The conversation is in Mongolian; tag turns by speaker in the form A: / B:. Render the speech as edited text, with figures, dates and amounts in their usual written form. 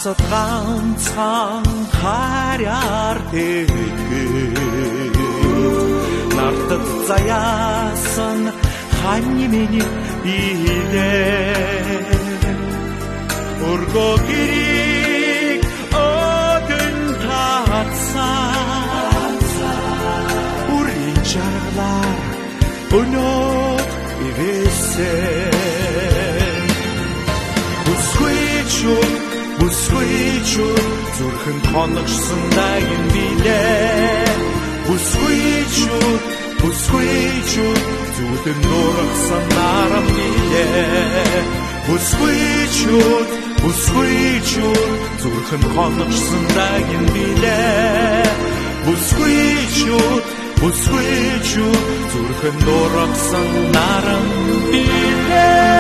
A: босод ганцхан харяар тэгээд нартад заяасан хань миний биелээ өргөө гэрийг одон таацсан үрийн жаргалаар өнөөг ивэсээ бүсгүйчүүд зүрхэн хоногшсон дайгин билээ бүсгүйчүүд зүудэн нурагсан нарам билээ бүсгүйчүүд зүрхэн хоногшсон дайгин билээ бүсгүйчүүд зүрхэн нурагсан нарам билээ